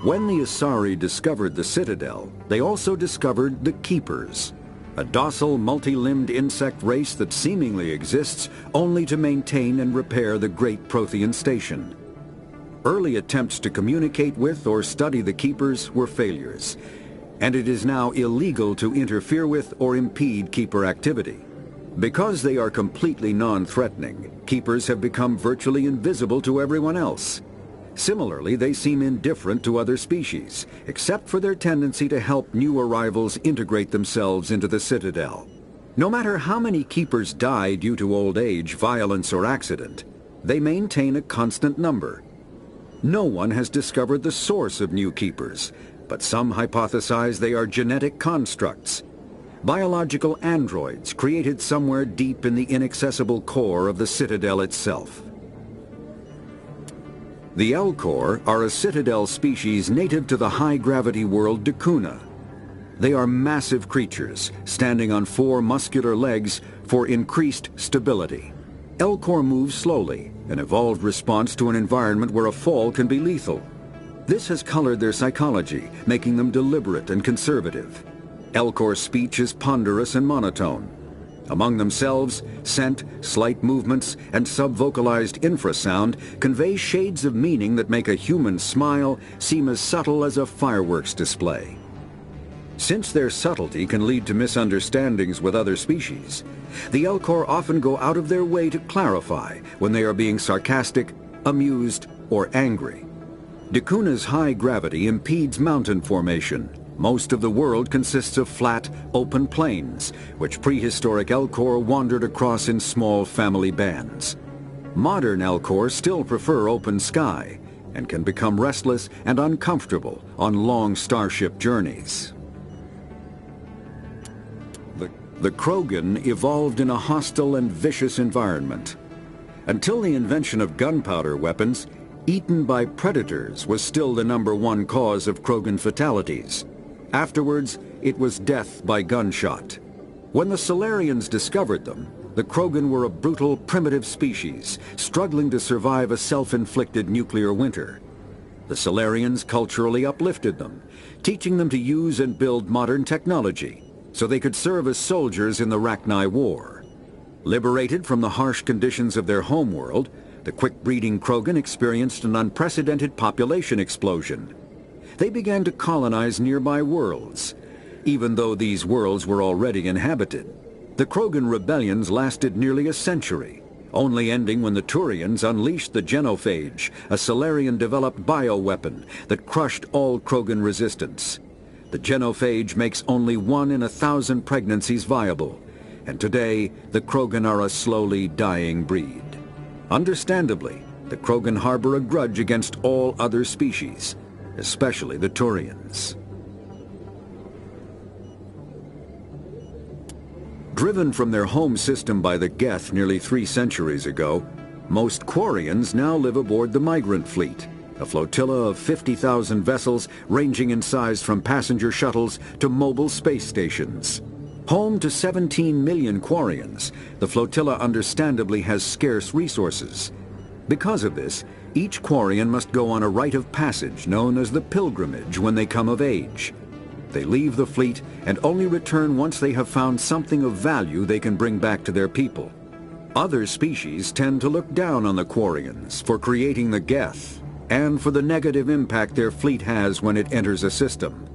When the Asari discovered the Citadel, they also discovered the Keepers, a docile, multi-limbed insect race that seemingly exists only to maintain and repair the great Prothean station. Early attempts to communicate with or study the Keepers were failures, and it is now illegal to interfere with or impede Keeper activity. Because they are completely non-threatening, Keepers have become virtually invisible to everyone else. Similarly, they seem indifferent to other species, except for their tendency to help new arrivals integrate themselves into the Citadel. No matter how many Keepers die due to old age, violence, or accident, they maintain a constant number. No one has discovered the source of new Keepers, but some hypothesize they are genetic constructs, biological androids created somewhere deep in the inaccessible core of the Citadel itself. The Elcor are a Citadel species native to the high-gravity world Dakuna. They are massive creatures, standing on 4 muscular legs for increased stability. Elcor move slowly, an evolved response to an environment where a fall can be lethal. This has colored their psychology, making them deliberate and conservative. Elcor speech is ponderous and monotone. Among themselves, scent, slight movements, and sub-vocalized infrasound convey shades of meaning that make a human smile seem as subtle as a fireworks display. Since their subtlety can lead to misunderstandings with other species, the Elcor often go out of their way to clarify when they are being sarcastic, amused, or angry. Dakuna's high gravity impedes mountain formation. Most of the world consists of flat, open plains, which prehistoric Elcor wandered across in small family bands. Modern Elcor still prefer open sky, and can become restless and uncomfortable on long starship journeys. The Krogan evolved in a hostile and vicious environment. Until the invention of gunpowder weapons, eaten by predators was still the #1 cause of Krogan fatalities. Afterwards, it was death by gunshot. When the Solarians discovered them, the Krogan were a brutal, primitive species, struggling to survive a self-inflicted nuclear winter. The Solarians culturally uplifted them, teaching them to use and build modern technology, so they could serve as soldiers in the Rachni War. Liberated from the harsh conditions of their homeworld, the quick-breeding Krogan experienced an unprecedented population explosion. They began to colonize nearby worlds, even though these worlds were already inhabited. The Krogan rebellions lasted nearly a century, only ending when the Turians unleashed the Genophage, a Solarian-developed bioweapon that crushed all Krogan resistance. The Genophage makes only 1 in 1,000 pregnancies viable, and today the Krogan are a slowly dying breed. Understandably, the Krogan harbor a grudge against all other species, especially the Turians. Driven from their home system by the Geth nearly 3 centuries ago, most Quarians now live aboard the Migrant Fleet, a flotilla of 50,000 vessels ranging in size from passenger shuttles to mobile space stations. Home to 17 million Quarians, the flotilla understandably has scarce resources. Because of this, each Quarian must go on a rite of passage known as the pilgrimage when they come of age. They leave the fleet and only return once they have found something of value they can bring back to their people. Other species tend to look down on the Quarians for creating the Geth, and for the negative impact their fleet has when it enters a system.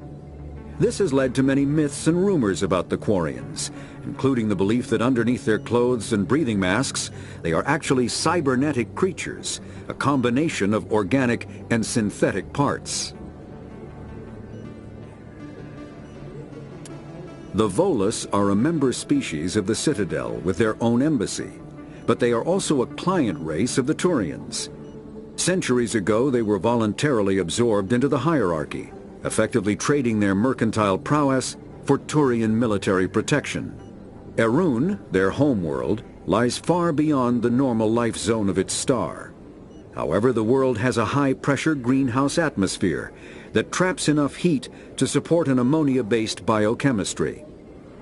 This has led to many myths and rumors about the Quarians, including the belief that underneath their clothes and breathing masks, they are actually cybernetic creatures, a combination of organic and synthetic parts. The Volus are a member species of the Citadel with their own embassy, but they are also a client race of the Turians. Centuries ago, they were voluntarily absorbed into the hierarchy, effectively trading their mercantile prowess for Turian military protection. Erun, their homeworld, lies far beyond the normal life zone of its star. However, the world has a high-pressure greenhouse atmosphere that traps enough heat to support an ammonia-based biochemistry.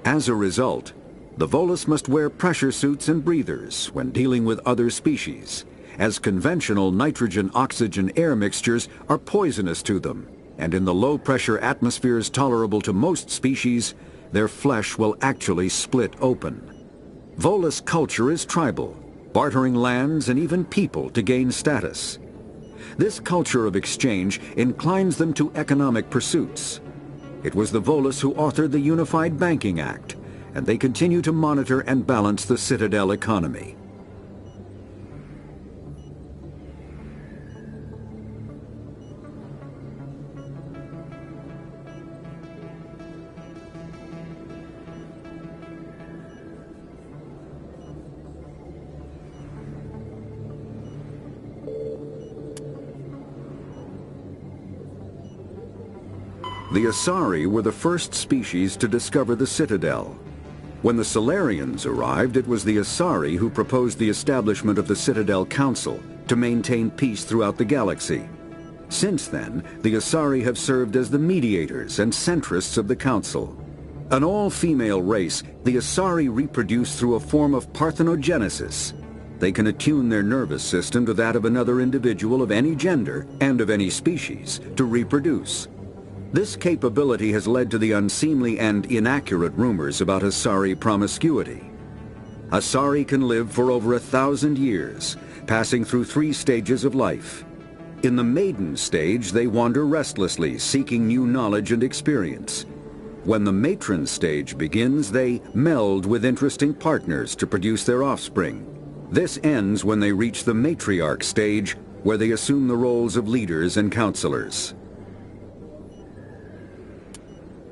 As a result, the Volus must wear pressure suits and breathers when dealing with other species, as conventional nitrogen-oxygen air mixtures are poisonous to them, and in the low-pressure atmospheres tolerable to most species, their flesh will actually split open. Volus culture is tribal, bartering lands and even people to gain status. This culture of exchange inclines them to economic pursuits. It was the Volus who authored the Unified Banking Act, and they continue to monitor and balance the Citadel economy. The Asari were the first species to discover the Citadel. When the Salarians arrived, it was the Asari who proposed the establishment of the Citadel Council to maintain peace throughout the galaxy. Since then, the Asari have served as the mediators and centrists of the Council. An all-female race, the Asari reproduce through a form of parthenogenesis. They can attune their nervous system to that of another individual of any gender and of any species to reproduce. This capability has led to the unseemly and inaccurate rumors about Asari promiscuity. Asari can live for over 1,000 years, passing through 3 stages of life. In the maiden stage, they wander restlessly, seeking new knowledge and experience. When the matron stage begins, they meld with interesting partners to produce their offspring. This ends when they reach the matriarch stage, where they assume the roles of leaders and counselors.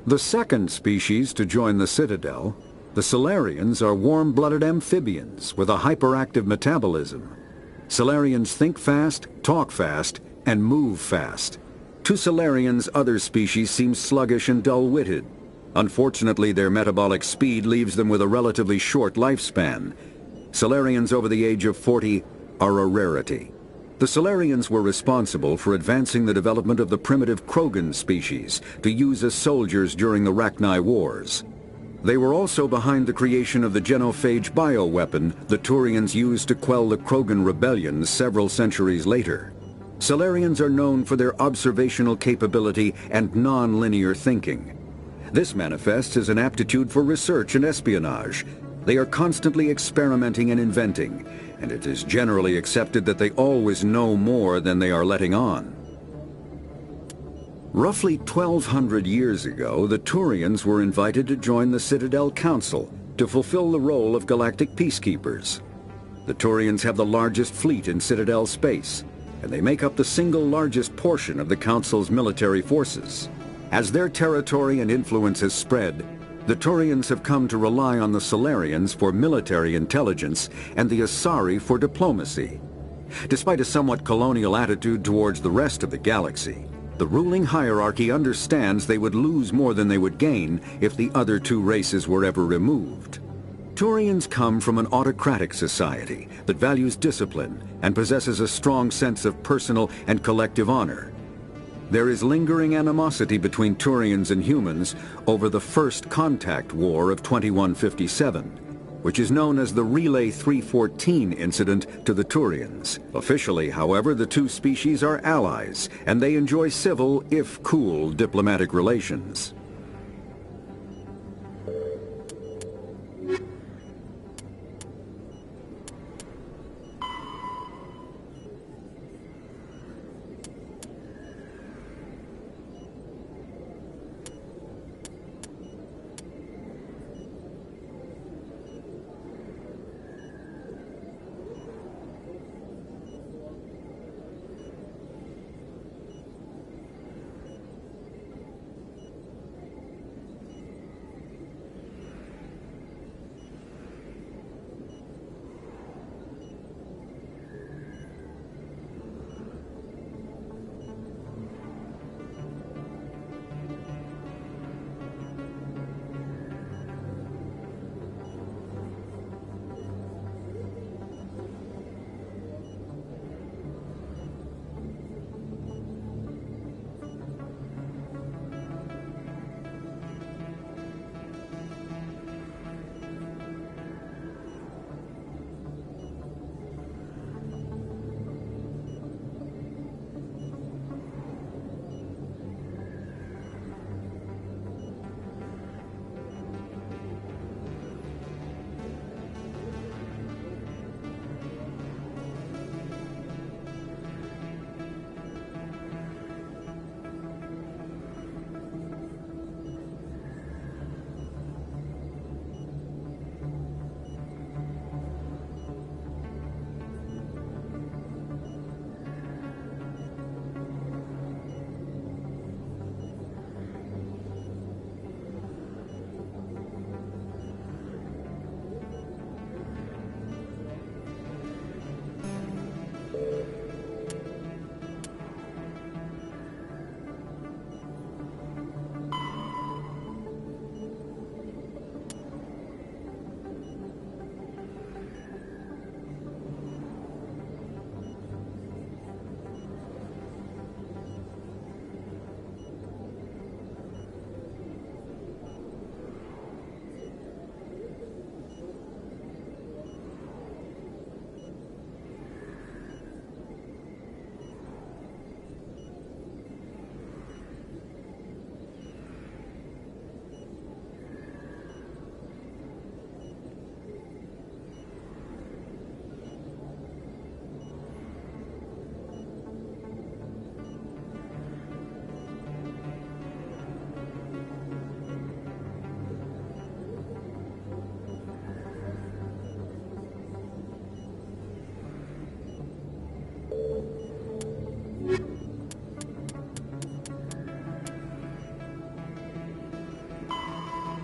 The second species to join the Citadel, the Salarians, are warm-blooded amphibians with a hyperactive metabolism. Salarians think fast, talk fast, and move fast. To Salarians, other species seem sluggish and dull-witted. Unfortunately, their metabolic speed leaves them with a relatively short lifespan. Salarians over the age of 40 are a rarity. The Salarians were responsible for advancing the development of the primitive Krogan species to use as soldiers during the Rachni Wars. They were also behind the creation of the genophage bioweapon the Turians used to quell the Krogan rebellions several centuries later. Salarians are known for their observational capability and non-linear thinking. This manifests as an aptitude for research and espionage. They are constantly experimenting and inventing, and it is generally accepted that they always know more than they are letting on. Roughly 1,200 years ago, the Turians were invited to join the Citadel Council to fulfill the role of galactic peacekeepers. The Turians have the largest fleet in Citadel space, and they make up the single largest portion of the Council's military forces. As their territory and influence has spread, the Turians have come to rely on the Salarians for military intelligence and the Asari for diplomacy. Despite a somewhat colonial attitude towards the rest of the galaxy, the ruling hierarchy understands they would lose more than they would gain if the other 2 races were ever removed. Turians come from an autocratic society that values discipline and possesses a strong sense of personal and collective honor. There is lingering animosity between Turians and humans over the First Contact War of 2157, which is known as the Relay 314 incident to the Turians. Officially, however, the 2 species are allies, and they enjoy civil, if cool, diplomatic relations.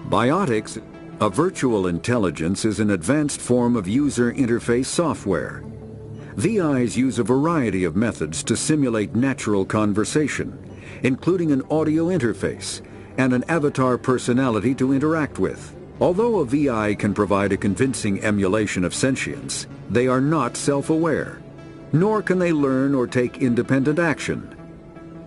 Biotics, a virtual intelligence, is an advanced form of user interface software. VIs use a variety of methods to simulate natural conversation, including an audio interface and an avatar personality to interact with. Although a VI can provide a convincing emulation of sentience, they are not self-aware, nor can they learn or take independent action.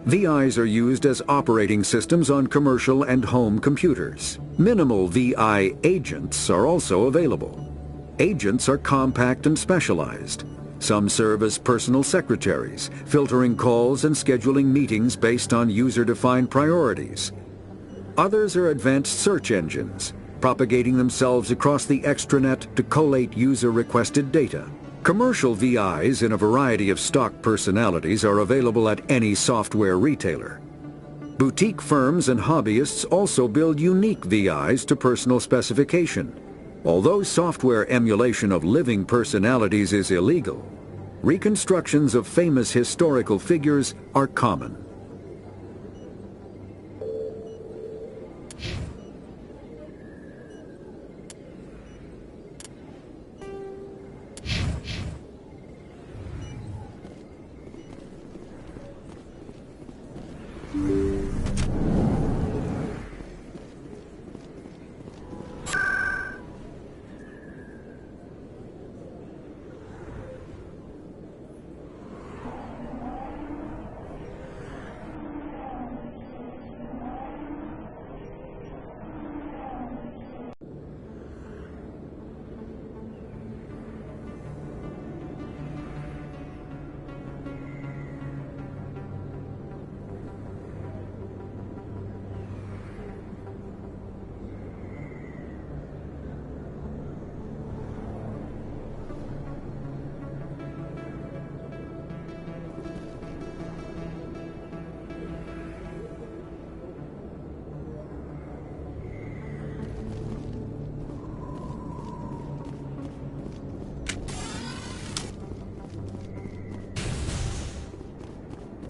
VIs are used as operating systems on commercial and home computers. Minimal VI agents are also available. Agents are compact and specialized. Some serve as personal secretaries, filtering calls and scheduling meetings based on user-defined priorities. Others are advanced search engines, propagating themselves across the extranet to collate user-requested data. Commercial VIs in a variety of stock personalities are available at any software retailer. Boutique firms and hobbyists also build unique VIs to personal specification. Although software emulation of living personalities is illegal, reconstructions of famous historical figures are common.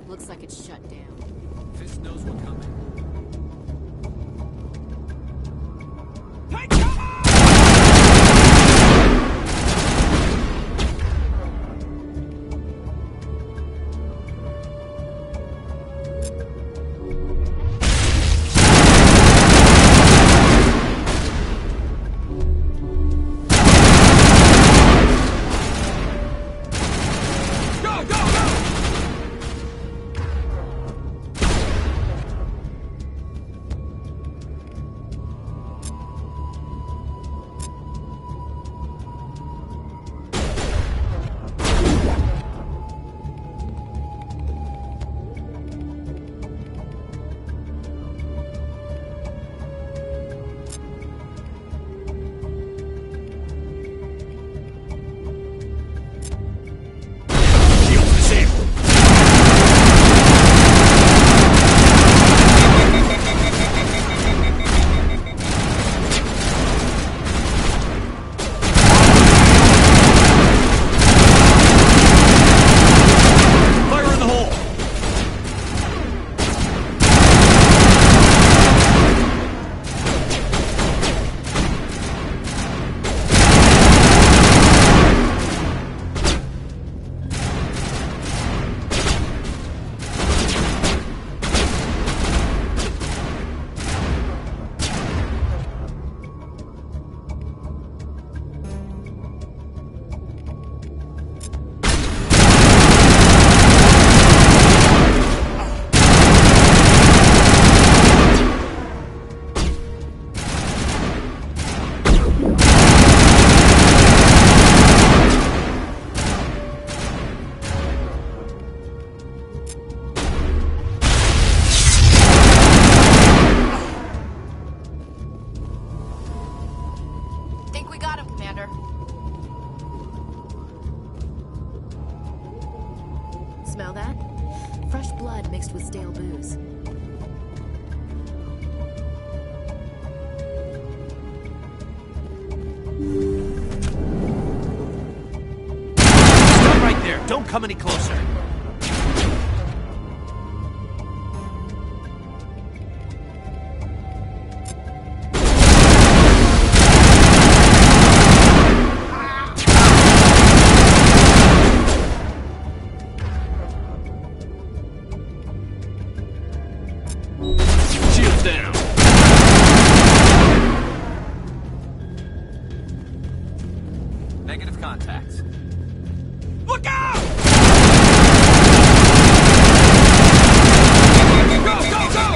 Looks like it's shut down. Fisk knows we're coming. Think we got him, Commander. Smell that? Fresh blood mixed with stale booze. Stop right there. Don't come any closer. Hostiles down. Negative contacts. Look out! Go, go, go!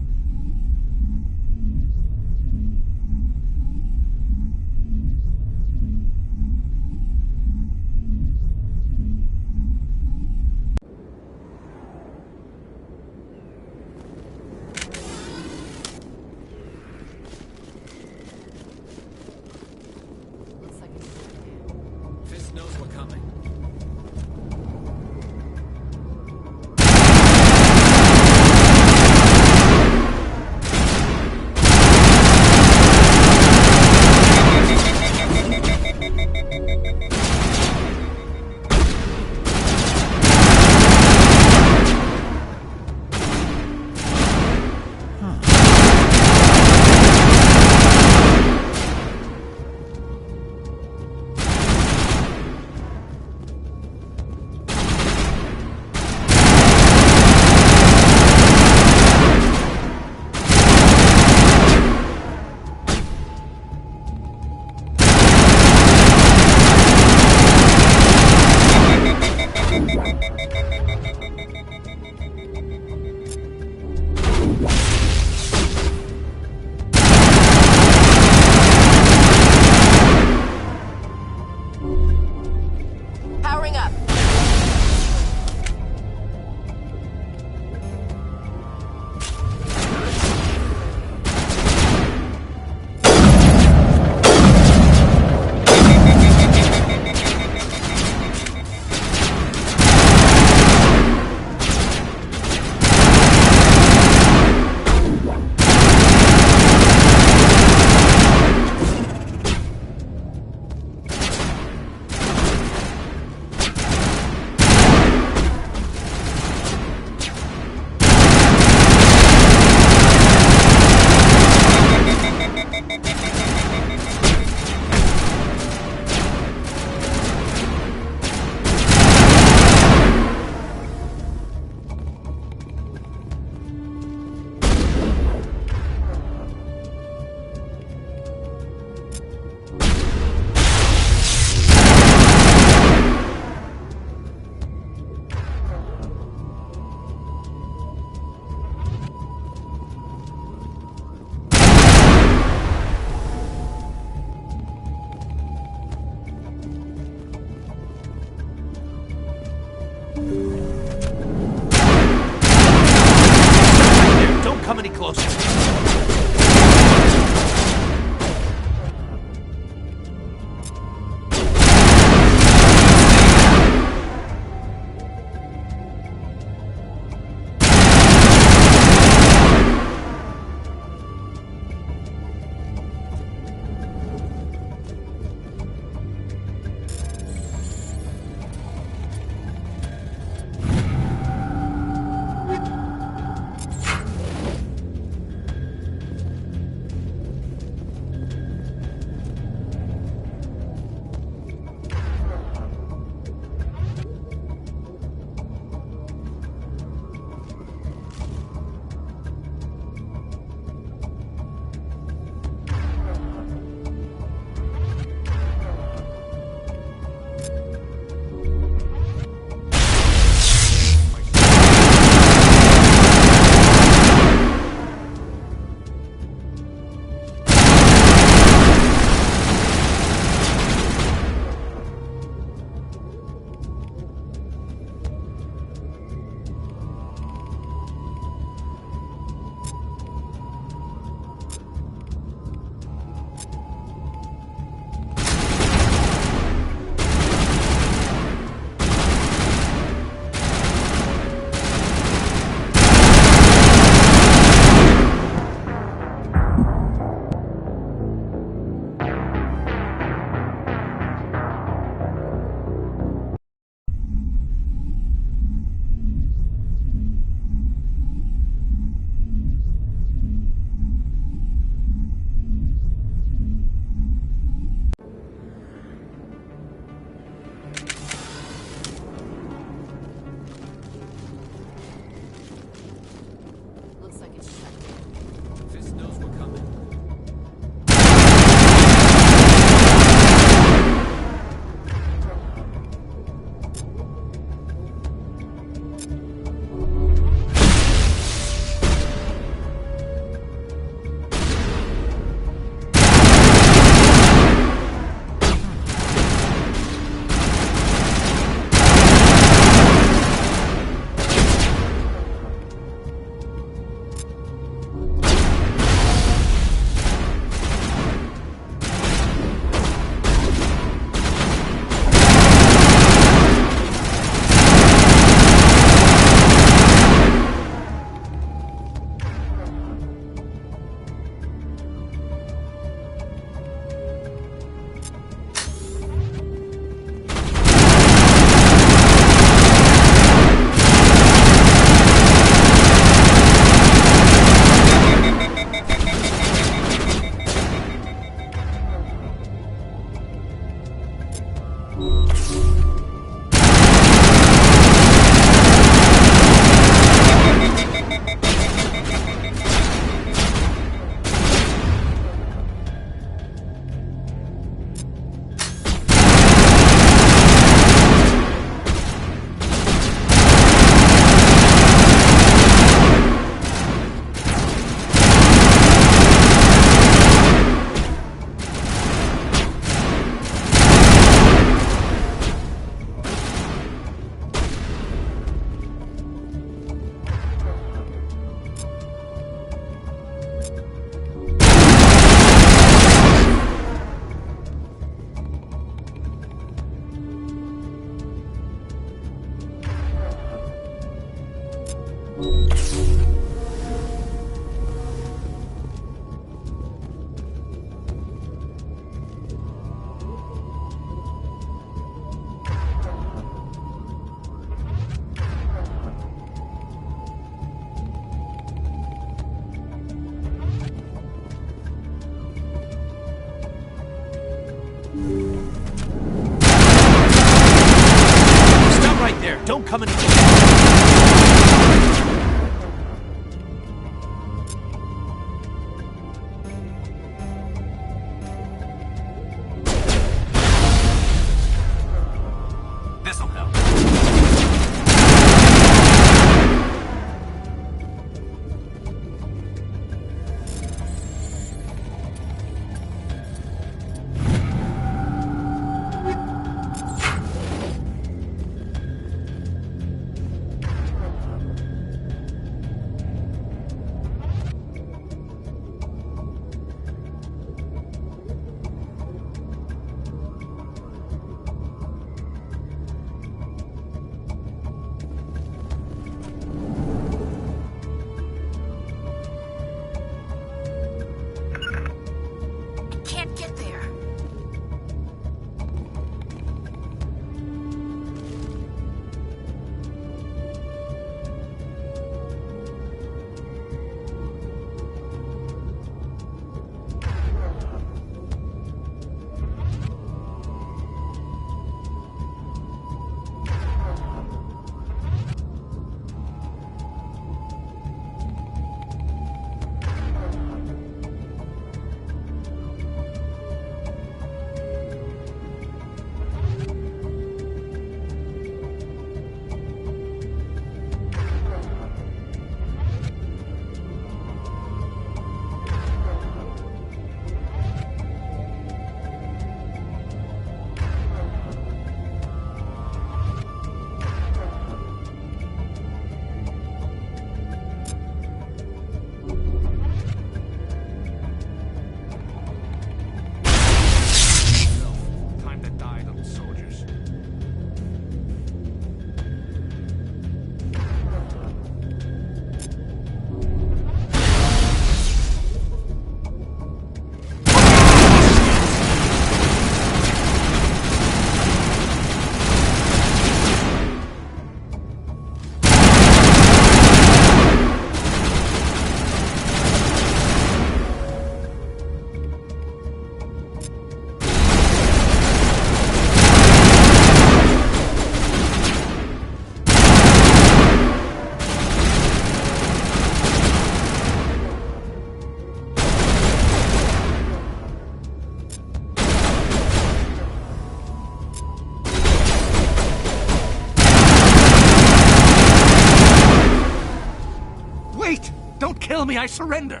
kill me, I surrender.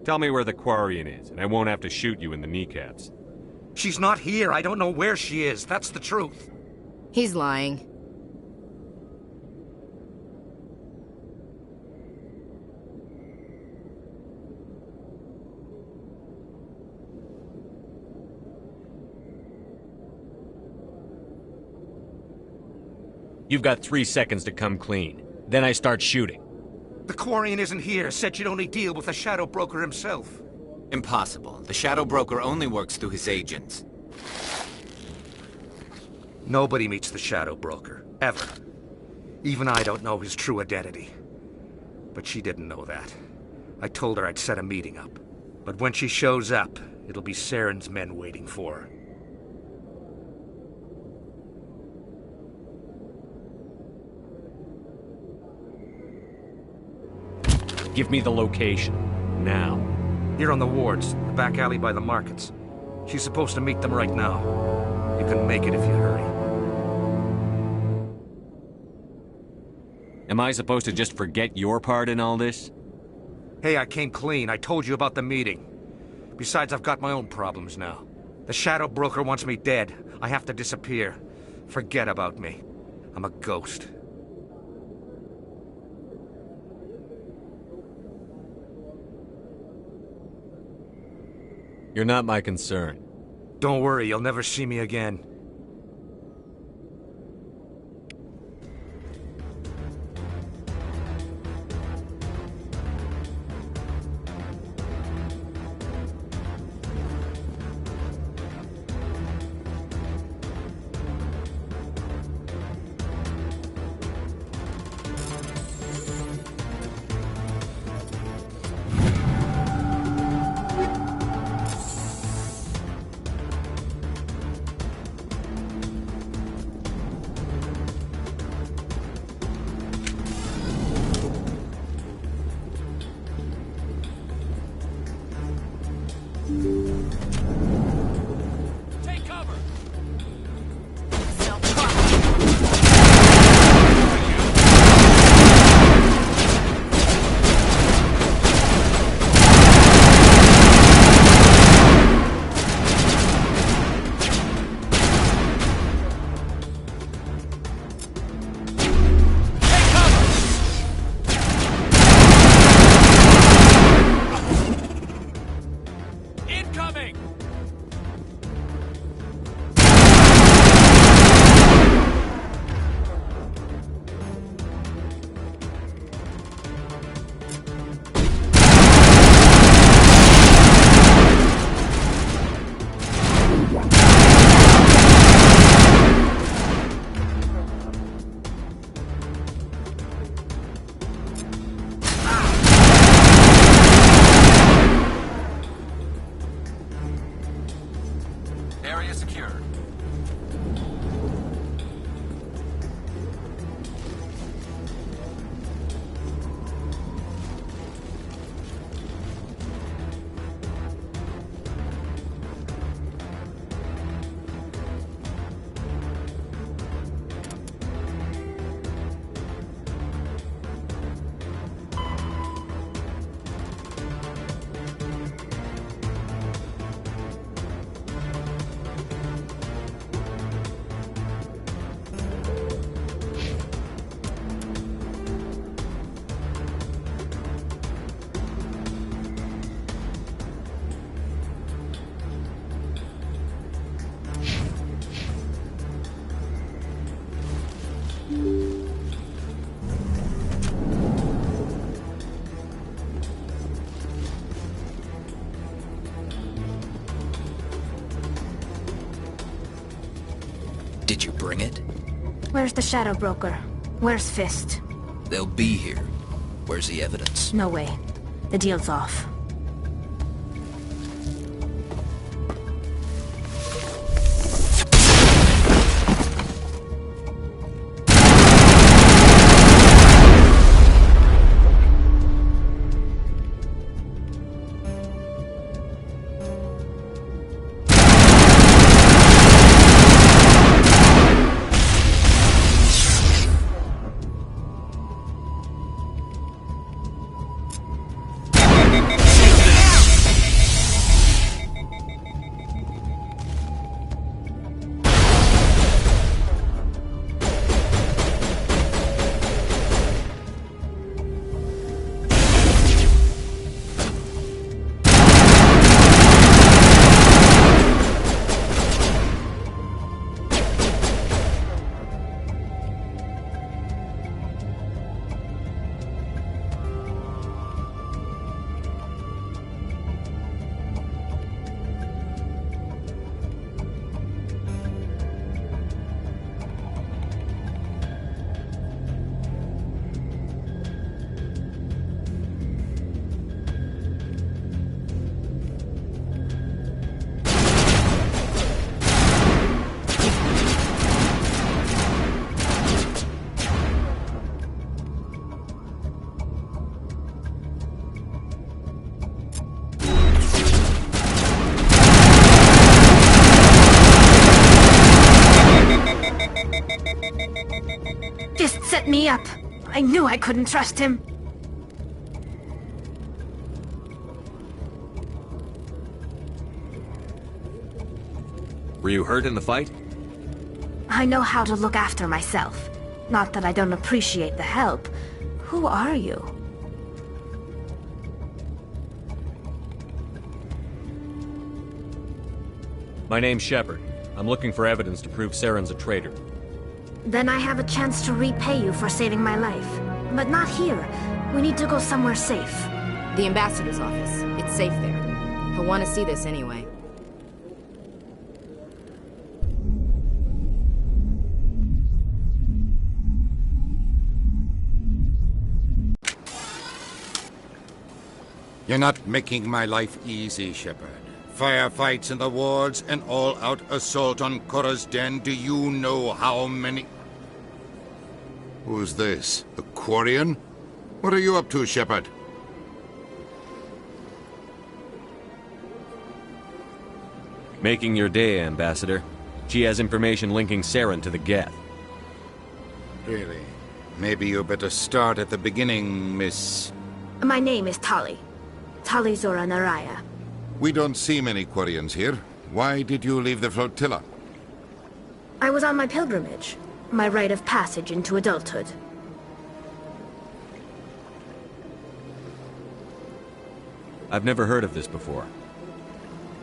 Tell me where the Quarian is, and I won't have to shoot you in the kneecaps. She's not here. I don't know where she is. That's the truth. He's lying. You've got 3 seconds to come clean. Then I start shooting. The Quarian isn't here. Said she'd only deal with the Shadow Broker himself. Impossible. The Shadow Broker only works through his agents. Nobody meets the Shadow Broker. Ever. Even I don't know his true identity. But she didn't know that. I told her I'd set a meeting up. But when she shows up, it'll be Saren's men waiting for her. Give me the location. Now. Here on the wards, the back alley by the markets. She's supposed to meet them right now. You can make it if you hurry. Am I supposed to just forget your part in all this? Hey, I came clean. I told you about the meeting. Besides, I've got my own problems now. The Shadow Broker wants me dead. I have to disappear. Forget about me. I'm a ghost. You're not my concern. Don't worry, you'll never see me again. Take cover! Incoming! Area secure. Did you bring it? Where's the Shadow Broker? Where's Fist? They'll be here. Where's the evidence? No way. The deal's off. me up. I knew I couldn't trust him. Were you hurt in the fight? I know how to look after myself. Not that I don't appreciate the help. Who are you? My name's Shepard. I'm looking for evidence to prove Saren's a traitor. Then I have a chance to repay you for saving my life. But not here. We need to go somewhere safe. The ambassador's office. It's safe there. He'll want to see this anyway. You're not making my life easy, Shepard. Firefights in the wards, an all-out assault on Korra's den. Do you know how many... Who's this? The Quarian? What are you up to, Shepard? Making your day, Ambassador. She has information linking Saren to the Geth. Really? Maybe you better start at the beginning, Miss... My name is Tali. Tali Zora Naraya. We don't see many Quarians here. Why did you leave the flotilla? I was on my pilgrimage. My rite of passage into adulthood. I've never heard of this before.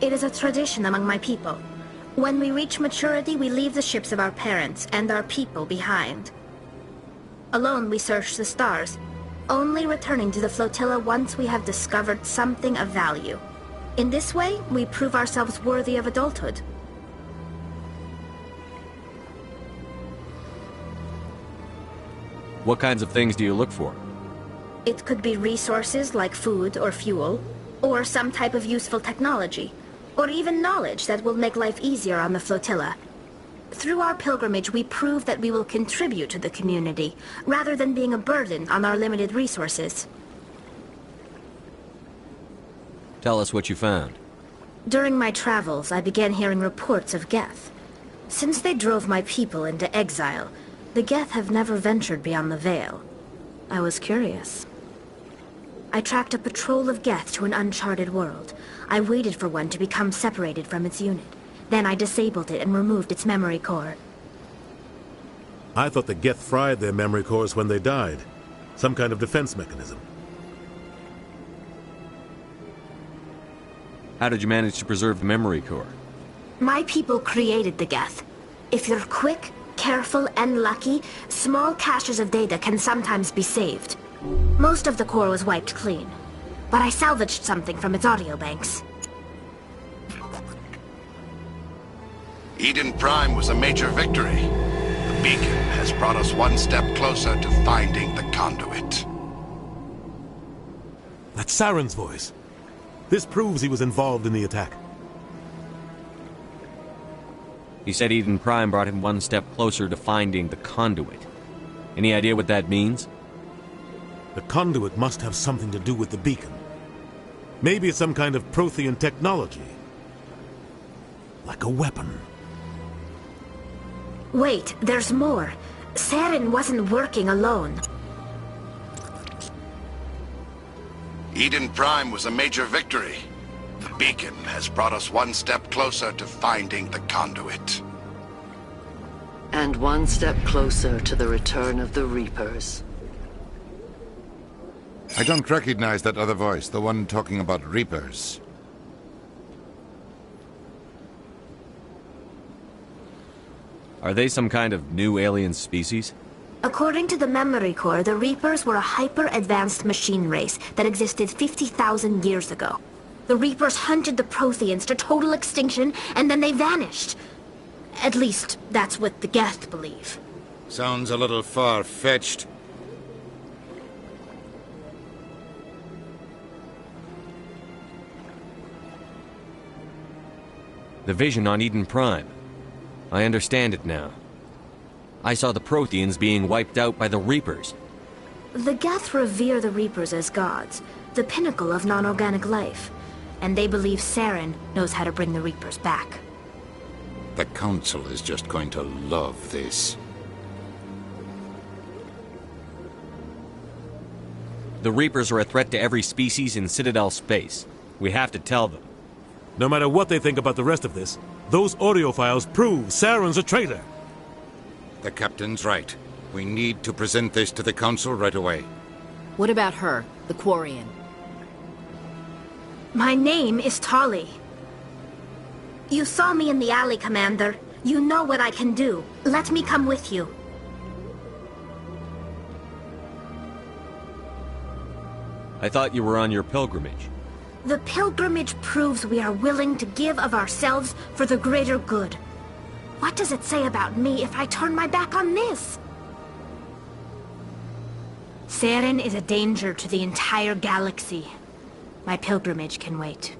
It is a tradition among my people. When we reach maturity, we leave the ships of our parents and our people behind. Alone, we search the stars, only returning to the flotilla once we have discovered something of value. In this way, we prove ourselves worthy of adulthood. What kinds of things do you look for? It could be resources like food or fuel, or some type of useful technology, or even knowledge that will make life easier on the flotilla. Through our pilgrimage, we prove that we will contribute to the community, rather than being a burden on our limited resources. Tell us what you found. During my travels, I began hearing reports of Geth. Since they drove my people into exile, the Geth have never ventured beyond the Veil. I was curious. I tracked a patrol of Geth to an uncharted world. I waited for one to become separated from its unit. Then I disabled it and removed its memory core. I thought the Geth fried their memory cores when they died. Some kind of defense mechanism. How did you manage to preserve the memory core? My people created the Geth. If you're quick, careful, and lucky, small caches of data can sometimes be saved. Most of the core was wiped clean, but I salvaged something from its audio banks. Eden Prime was a major victory. The beacon has brought us one step closer to finding the conduit. That's Saren's voice. This proves he was involved in the attack. He said Eden Prime brought him one step closer to finding the conduit. Any idea what that means? The conduit must have something to do with the beacon. Maybe it's some kind of Prothean technology. Like a weapon. Wait, there's more. Saren wasn't working alone. Eden Prime was a major victory. The beacon has brought us one step closer to finding the conduit. And one step closer to the return of the Reapers. I don't recognize that other voice, the one talking about Reapers. Are they some kind of new alien species? According to the memory core, the Reapers were a hyper-advanced machine race that existed 50,000 years ago. The Reapers hunted the Protheans to total extinction, and then they vanished. At least, that's what the Geth believe. Sounds a little far-fetched. The vision on Eden Prime. I understand it now. I saw the Protheans being wiped out by the Reapers. The Geth revere the Reapers as gods, the pinnacle of non-organic life. And they believe Saren knows how to bring the Reapers back. The Council is just going to love this. The Reapers are a threat to every species in Citadel space. We have to tell them. No matter what they think about the rest of this, those audio files prove Saren's a traitor. The captain's right. We need to present this to the Council right away. What about her, the Quarian? My name is Tali. You saw me in the alley, Commander. You know what I can do. Let me come with you. I thought you were on your pilgrimage. The pilgrimage proves we are willing to give of ourselves for the greater good. What does it say about me if I turn my back on this? Saren is a danger to the entire galaxy. My pilgrimage can wait.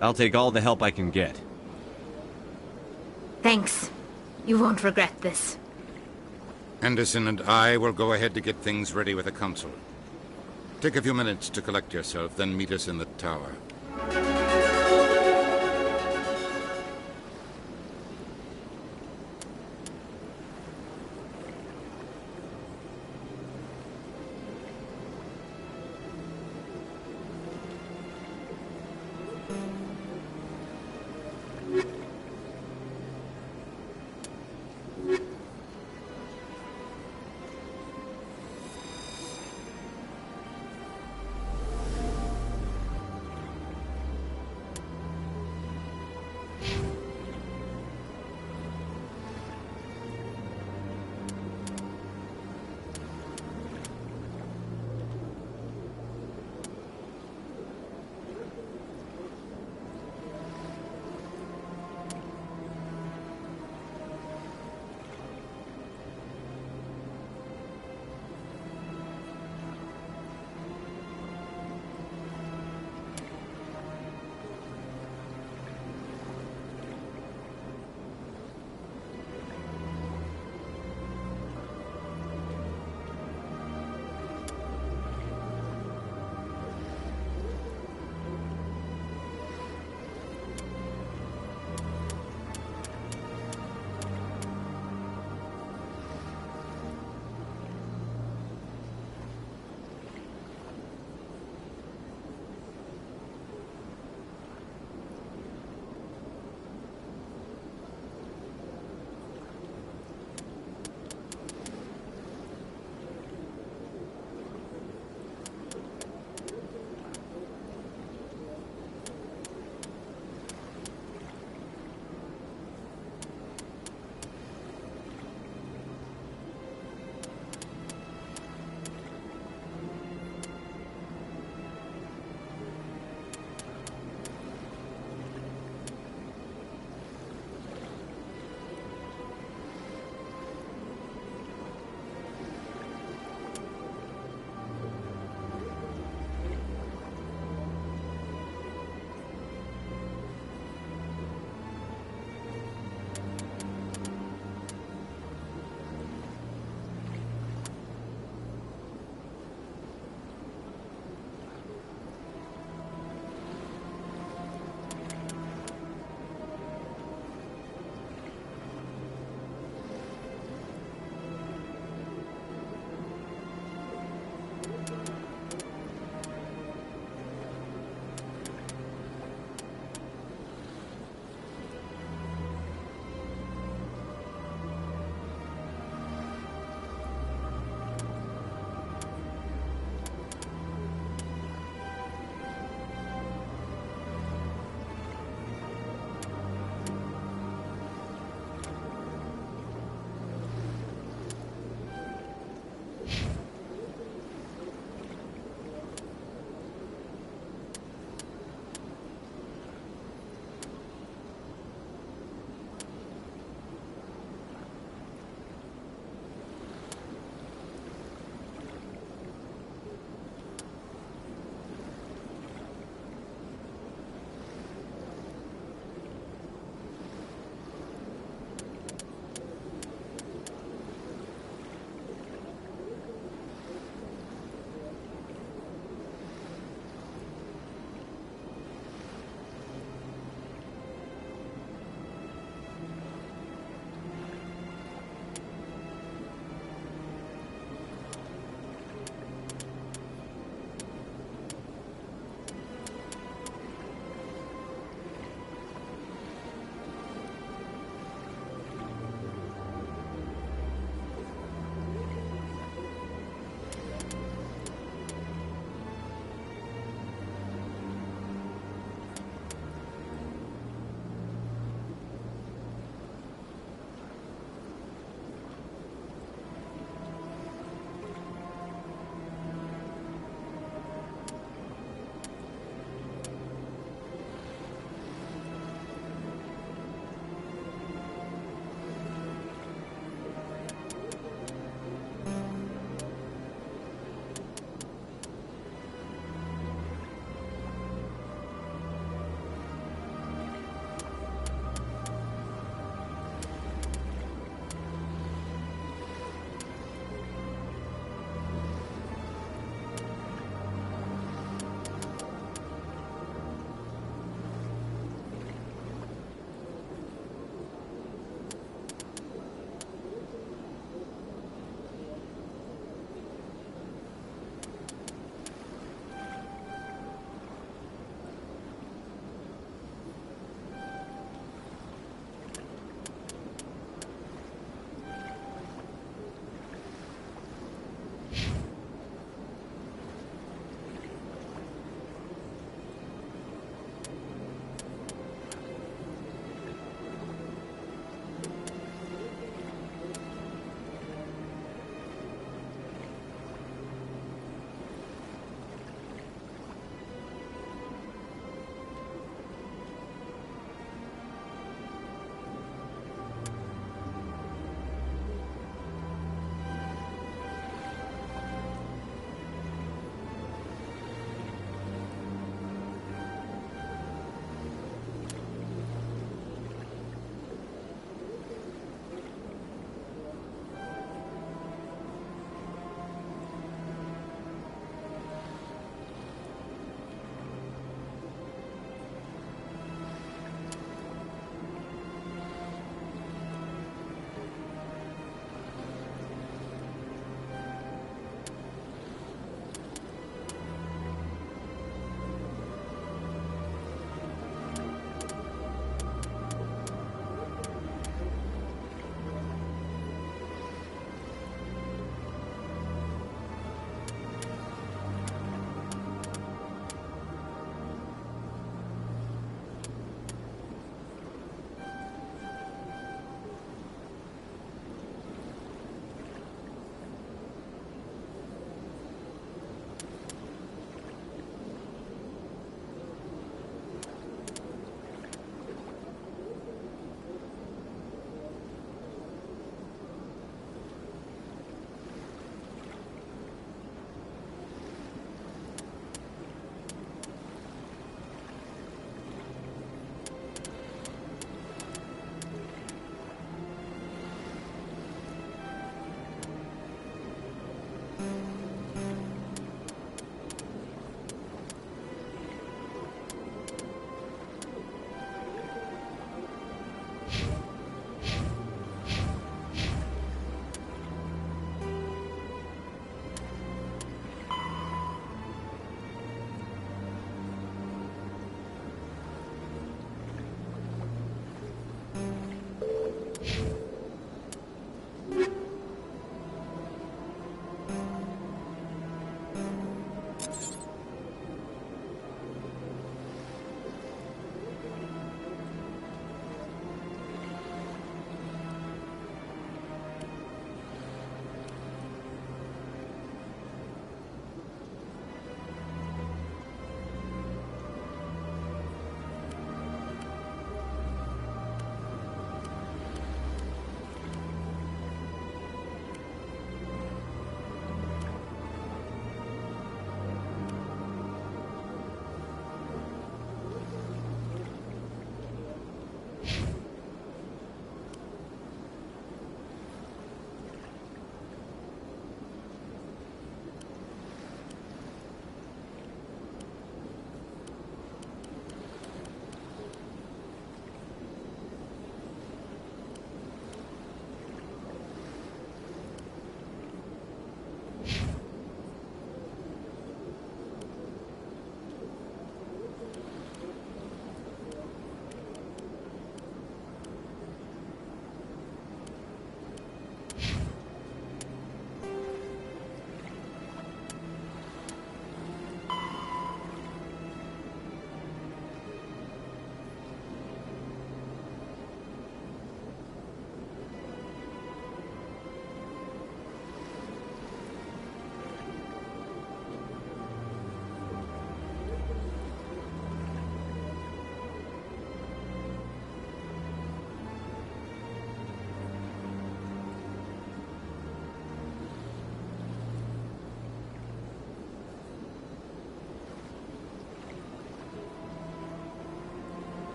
I'll take all the help I can get. Thanks. You won't regret this. Anderson and I will go ahead to get things ready with the Council. Take a few minutes to collect yourself, then meet us in the tower.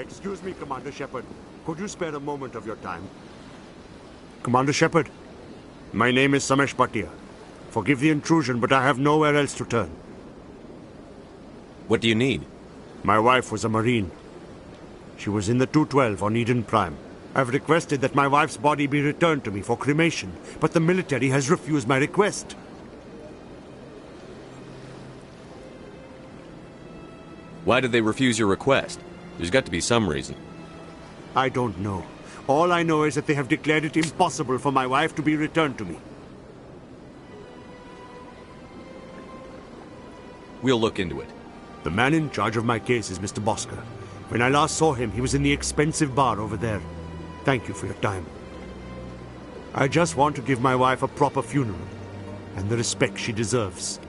Excuse me, Commander Shepard. Could you spare a moment of your time? Commander Shepard, my name is Samesh Bhatia. Forgive the intrusion, but I have nowhere else to turn. What do you need? My wife was a Marine. She was in the 212 on Eden Prime. I've requested that my wife's body be returned to me for cremation, but the military has refused my request. Why did they refuse your request? There's got to be some reason. I don't know. All I know is that they have declared it impossible for my wife to be returned to me. We'll look into it. The man in charge of my case is Mr. Bosker. When I last saw him, he was in the expensive bar over there. Thank you for your time. I just want to give my wife a proper funeral, and the respect she deserves.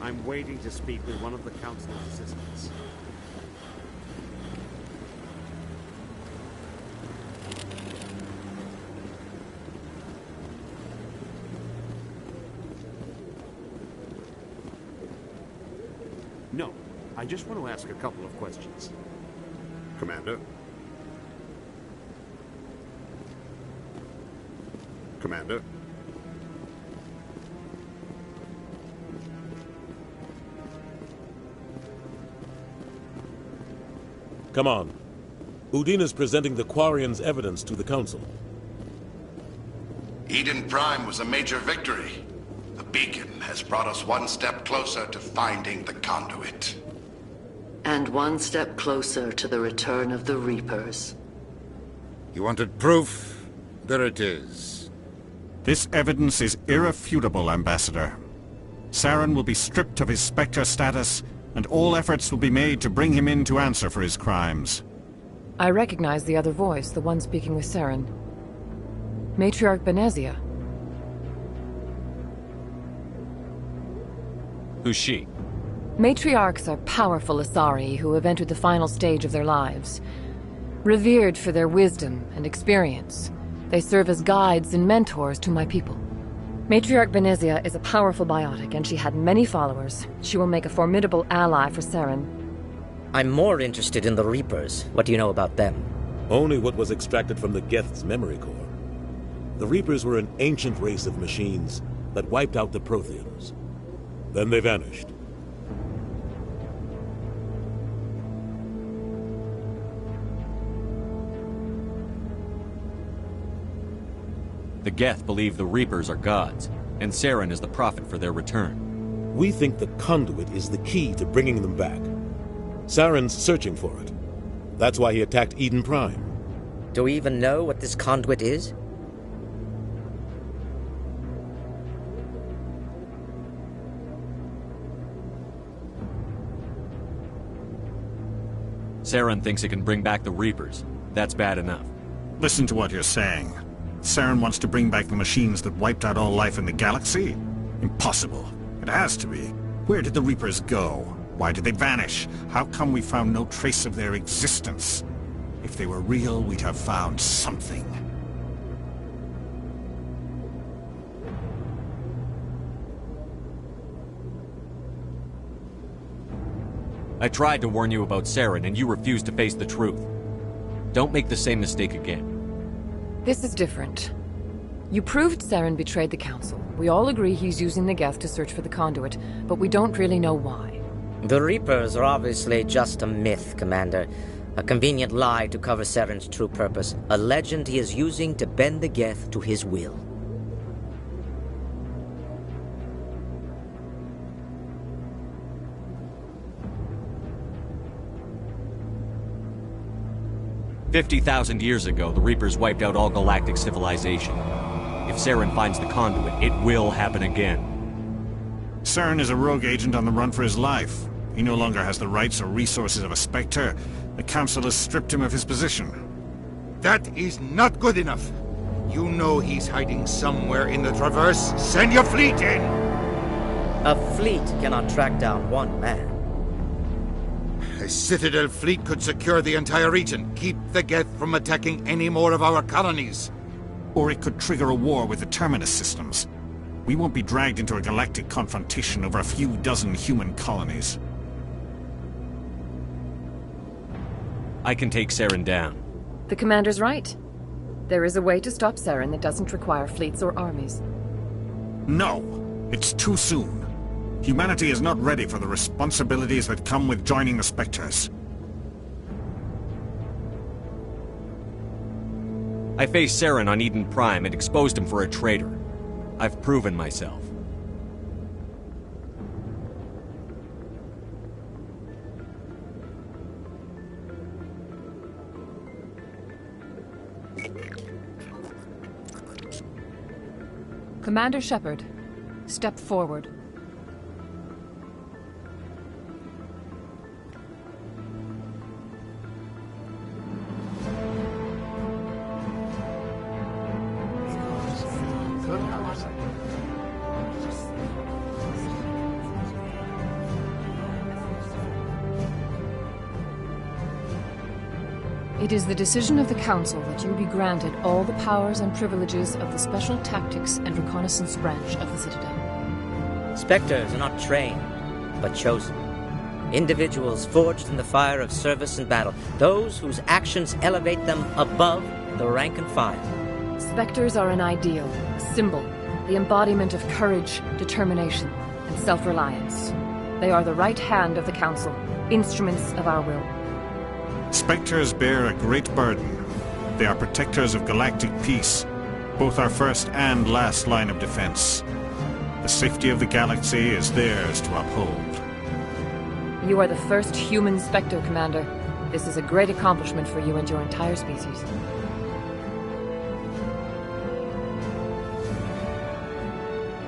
I'm waiting to speak with one of the Council's assistants. No, I just want to ask a couple of questions. Commander? Commander? Come on. Udine is presenting the Quarians' evidence to the Council. Eden Prime was a major victory. The beacon has brought us one step closer to finding the conduit. And one step closer to the return of the Reapers. You wanted proof? There it is. This evidence is irrefutable, Ambassador. Saren will be stripped of his Spectre status, and all efforts will be made to bring him in to answer for his crimes. I recognize the other voice, the one speaking with Saren. Matriarch Benezia. Who's she? Matriarchs are powerful Asari who have entered the final stage of their lives. Revered for their wisdom and experience, they serve as guides and mentors to my people. Matriarch Benezia is a powerful biotic, and she had many followers. She will make a formidable ally for Saren. I'm more interested in the Reapers. What do you know about them? Only what was extracted from the Geth's memory core. The Reapers were an ancient race of machines that wiped out the Protheans. Then they vanished. The Geth believe the Reapers are gods, and Saren is the prophet for their return. We think the conduit is the key to bringing them back. Saren's searching for it. That's why he attacked Eden Prime. Do we even know what this conduit is? Saren thinks it can bring back the Reapers. That's bad enough. Listen to what you're saying. Saren wants to bring back the machines that wiped out all life in the galaxy? Impossible. It has to be. Where did the Reapers go? Why did they vanish? How come we found no trace of their existence? If they were real, we'd have found something. I tried to warn you about Saren, and you refused to face the truth. Don't make the same mistake again. This is different. You proved Saren betrayed the Council. We all agree he's using the Geth to search for the conduit, but we don't really know why. The Reapers are obviously just a myth, Commander. A convenient lie to cover Saren's true purpose. A legend he is using to bend the Geth to his will. "50,000 years ago, the Reapers wiped out all galactic civilization. If Saren finds the conduit, it will happen again." Saren is a rogue agent on the run for his life. He no longer has the rights or resources of a Spectre. The Council has stripped him of his position. That is not good enough. You know he's hiding somewhere in the Traverse. Send your fleet in! A fleet cannot track down one man. A Citadel fleet could secure the entire region, keep the Geth from attacking any more of our colonies. Or it could trigger a war with the Terminus systems. We won't be dragged into a galactic confrontation over a few dozen human colonies. I can take Saren down. The Commander's right. There is a way to stop Saren that doesn't require fleets or armies. No! It's too soon. Humanity is not ready for the responsibilities that come with joining the Spectres. I faced Saren on Eden Prime and exposed him for a traitor. I've proven myself. Commander Shepard, step forward. It is the decision of the Council that you be granted all the powers and privileges of the Special Tactics and Reconnaissance branch of the Citadel. Spectres are not trained, but chosen. Individuals forged in the fire of service and battle. Those whose actions elevate them above the rank and file. Spectres are an ideal, a symbol, the embodiment of courage, determination, and self-reliance. They are the right hand of the Council, instruments of our will. Spectres bear a great burden. They are protectors of galactic peace, both our first and last line of defense. The safety of the galaxy is theirs to uphold. You are the first human Spectre, Commander. This is a great accomplishment for you and your entire species.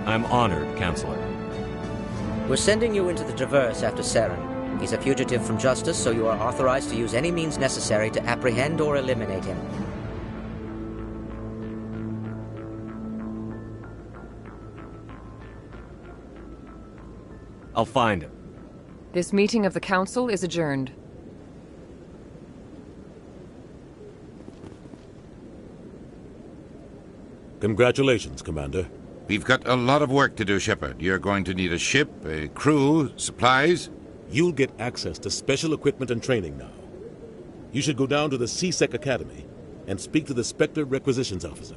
I'm honored, Counselor. We're sending you into the Traverse after Saren. He's a fugitive from justice, so you are authorized to use any means necessary to apprehend or eliminate him. I'll find him. This meeting of the Council is adjourned. Congratulations, Commander. We've got a lot of work to do, Shepard. You're going to need a ship, a crew, supplies. You'll get access to special equipment and training now. You should go down to the C-Sec Academy and speak to the Spectre Requisitions Officer.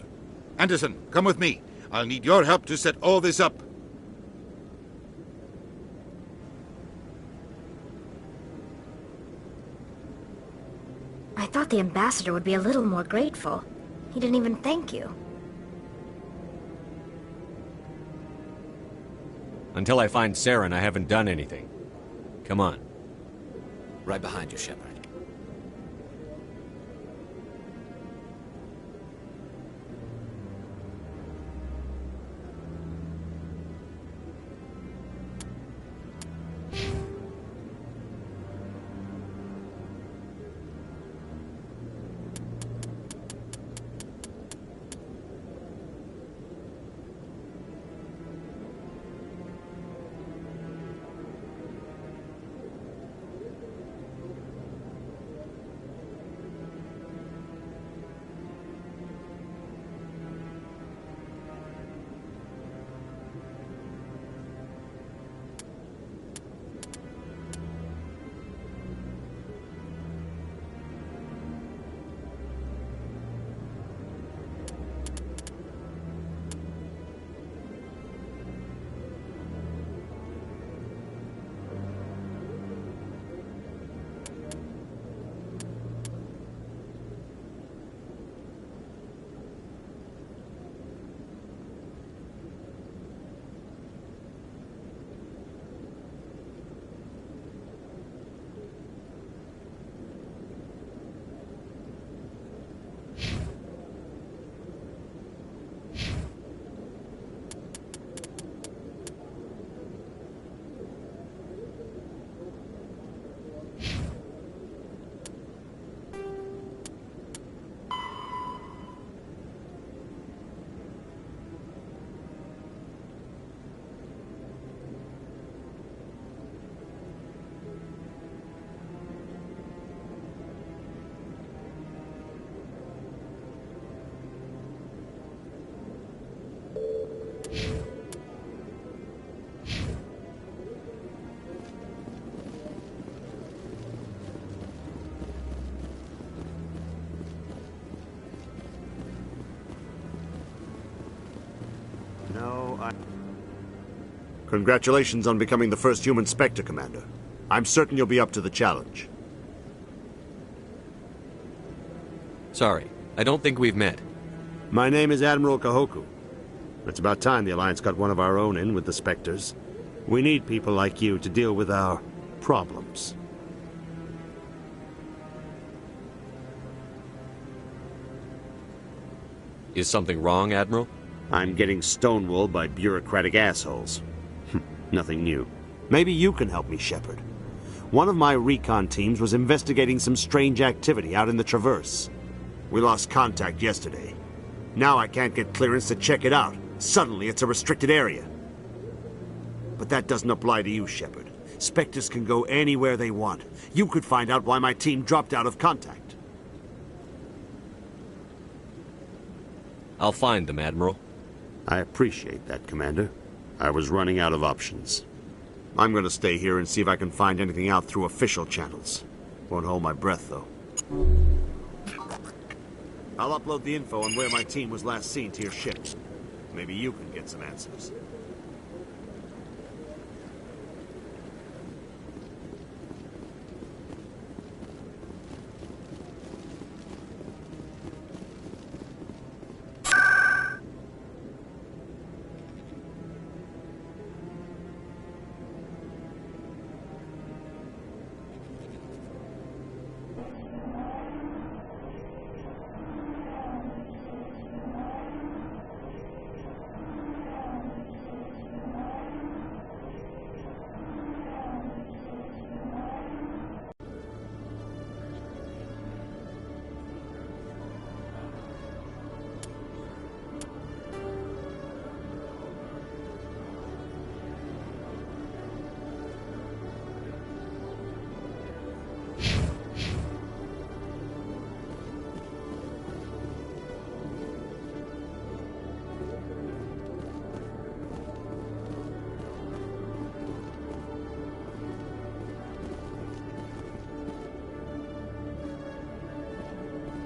Anderson, come with me. I'll need your help to set all this up. I thought the ambassador would be a little more grateful. He didn't even thank you. Until I find Saren, I haven't done anything. Come on. Right behind you, Shepard. Congratulations on becoming the first human Spectre, Commander. I'm certain you'll be up to the challenge. Sorry, I don't think we've met. My name is Admiral Kahoku. It's about time the Alliance got one of our own in with the Spectres. We need people like you to deal with our problems. Is something wrong, Admiral? I'm getting stonewalled by bureaucratic assholes. Nothing new. Maybe you can help me, Shepard. One of my recon teams was investigating some strange activity out in the Traverse. We lost contact yesterday. Now I can't get clearance to check it out. Suddenly it's a restricted area. But that doesn't apply to you, Shepard. Spectres can go anywhere they want. You could find out why my team dropped out of contact. I'll find them, Admiral. I appreciate that, Commander. I was running out of options. I'm going to stay here and see if I can find anything out through official channels. Won't hold my breath, though. I'll upload the info on where my team was last seen to your ship. Maybe you can get some answers.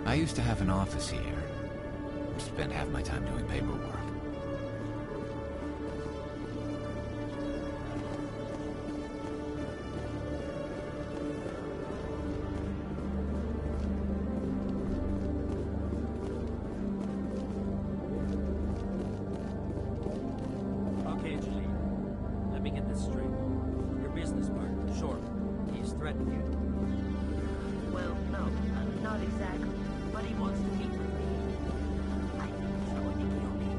I used to have an office here. Spent half my time doing paperwork. Okay, Jalene. Let me get this straight. Your business partner, Short, he's threatened you. Well, no, not exactly. But he wants to meet with me. I think he's going to kill me.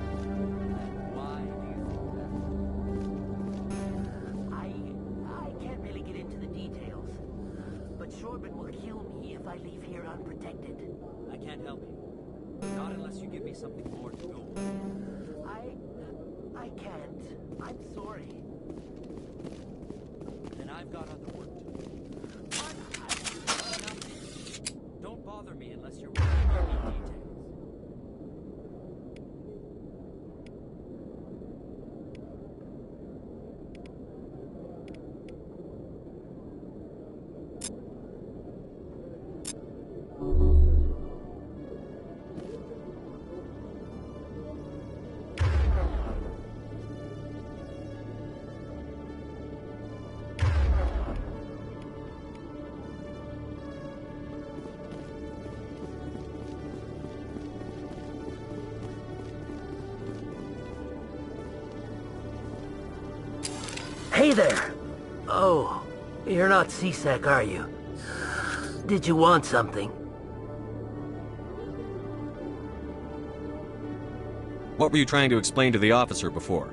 Why do you think that? I can't really get into the details. But Shorban will kill me if I leave here unprotected. I can't help you. Not unless you give me something more to go with. I can't. I'm sorry. Then I've got other work to do. Don't bother me unless you're willing to give me details. Hey there! Oh, you're not C-Sec, are you? Did you want something? What were you trying to explain to the officer before?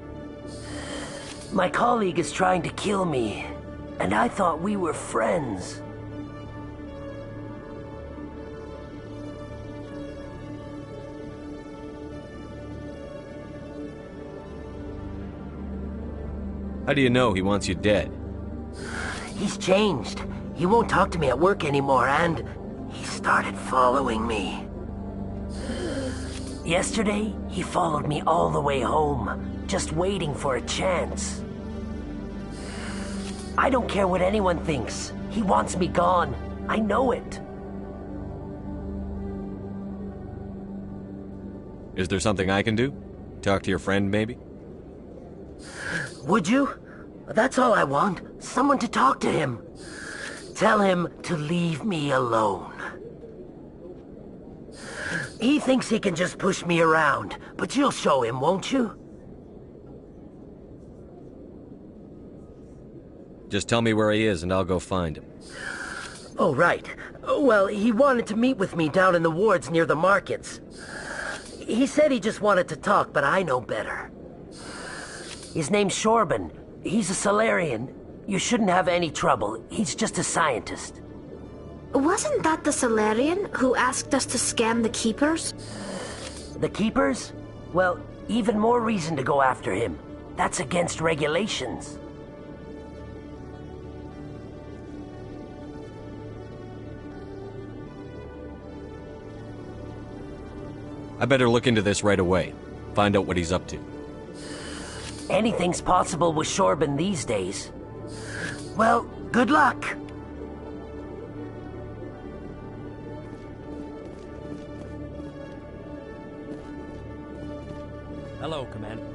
My colleague is trying to kill me, and I thought we were friends. How do you know he wants you dead? He's changed. He won't talk to me at work anymore, and he started following me. Yesterday, he followed me all the way home, just waiting for a chance. I don't care what anyone thinks. He wants me gone. I know it. Is there something I can do? Talk to your friend, maybe? Would you? That's all I want. Someone to talk to him. Tell him to leave me alone. He thinks he can just push me around, but you'll show him, won't you? Just tell me where he is and I'll go find him. Oh, right. Well, he wanted to meet with me down in the wards near the markets. He said he just wanted to talk, but I know better. His name's Shorban. He's a Solarian. You shouldn't have any trouble. He's just a scientist. Wasn't that the Solarian who asked us to scan the Keepers? The Keepers? Well, even more reason to go after him. That's against regulations. I better look into this right away. Find out what he's up to. Anything's possible with Shorban these days. Well, good luck. Hello, Commander.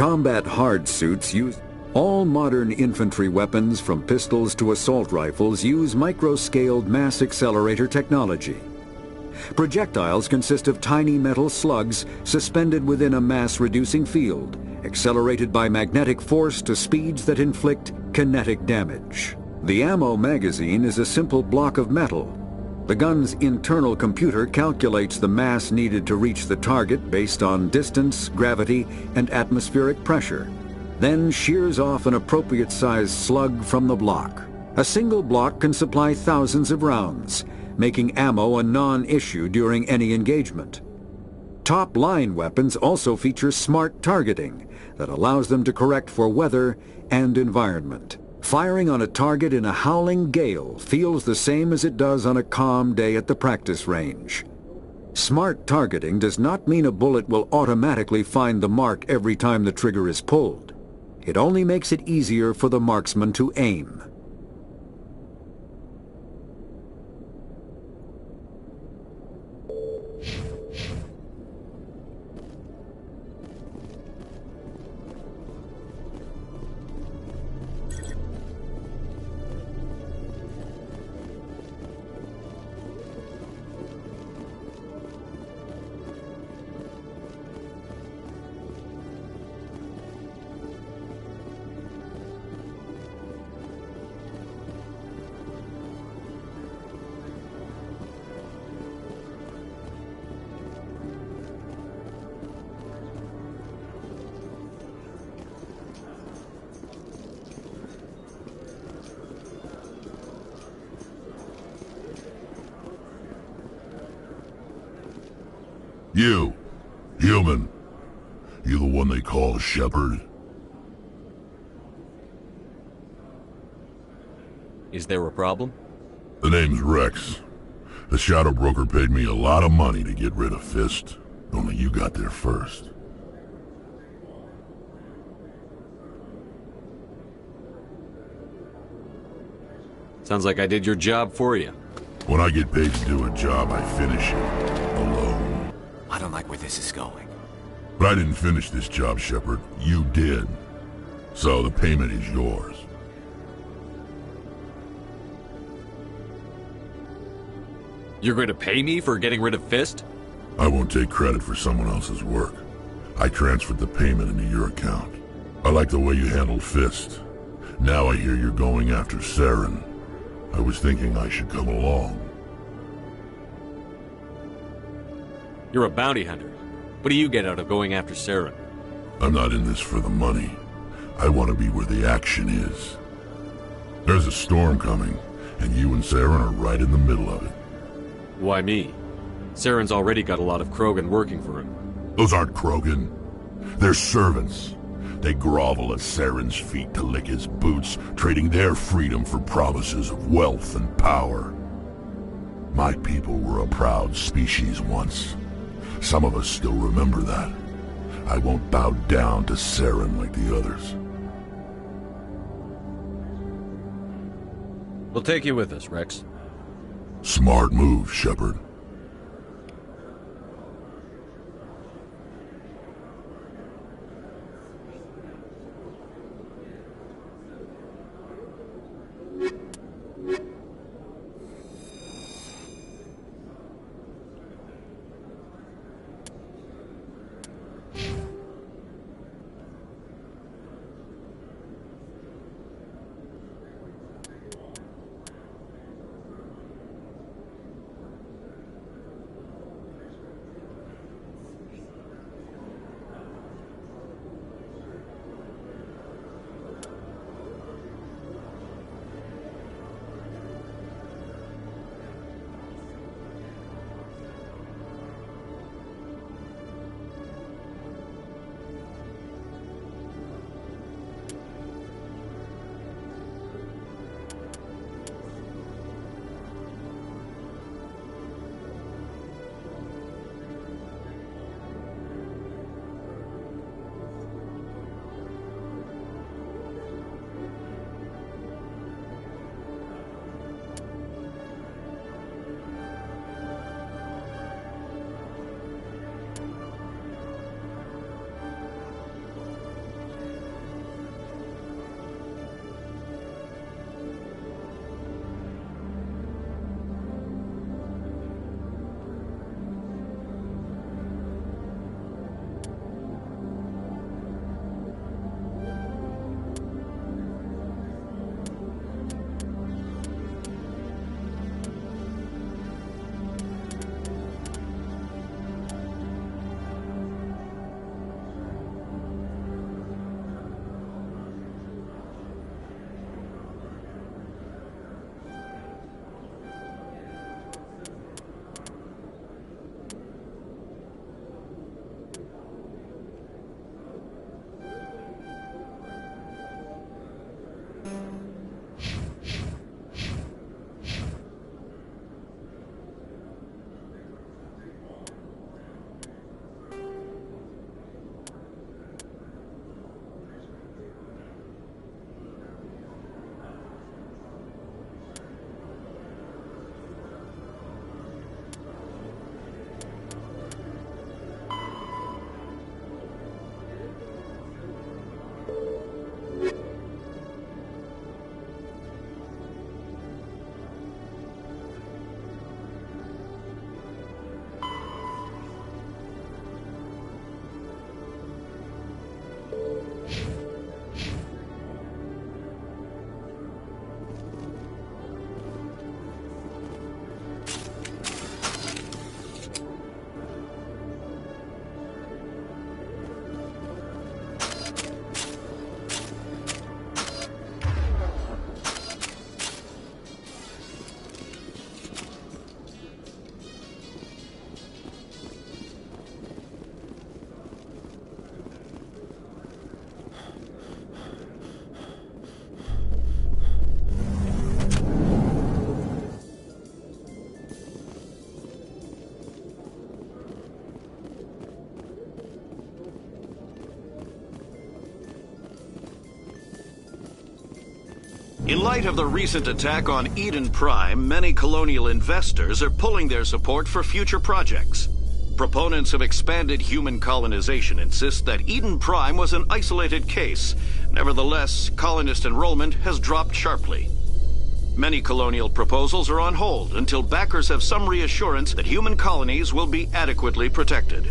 Combat hard suits use all modern infantry weapons from pistols to assault rifles use micro-scaled mass accelerator technology. Projectiles consist of tiny metal slugs suspended within a mass-reducing field, accelerated by magnetic force to speeds that inflict kinetic damage. The ammo magazine is a simple block of metal. The gun's internal computer calculates the mass needed to reach the target based on distance, gravity, and atmospheric pressure, then shears off an appropriate-sized slug from the block. A single block can supply thousands of rounds, making ammo a non-issue during any engagement. Top-line weapons also feature smart targeting that allows them to correct for weather and environment. Firing on a target in a howling gale feels the same as it does on a calm day at the practice range. Smart targeting does not mean a bullet will automatically find the mark every time the trigger is pulled. It only makes it easier for the marksman to aim. You, human. You the one they call Shepard? Is there a problem? The name's Rex. The Shadow Broker paid me a lot of money to get rid of Fist. Only you got there first. Sounds like I did your job for you. When I get paid to do a job, I finish it. Alone. I don't like where this is going. But I didn't finish this job, Shepard. You did. So the payment is yours. You're going to pay me for getting rid of Fist? I won't take credit for someone else's work. I transferred the payment into your account. I like the way you handled Fist. Now I hear you're going after Saren. I was thinking I should come along. You're a bounty hunter. What do you get out of going after Saren? I'm not in this for the money. I want to be where the action is. There's a storm coming, and you and Saren are right in the middle of it. Why me? Saren's already got a lot of Krogan working for him. Those aren't Krogan. They're servants. They grovel at Saren's feet to lick his boots, trading their freedom for promises of wealth and power. My people were a proud species once. Some of us still remember that. I won't bow down to Saren like the others. We'll take you with us, Rex. Smart move, Shepard. In light of the recent attack on Eden Prime, many colonial investors are pulling their support for future projects. Proponents of expanded human colonization insist that Eden Prime was an isolated case. Nevertheless, colonist enrollment has dropped sharply. Many colonial proposals are on hold until backers have some reassurance that human colonies will be adequately protected.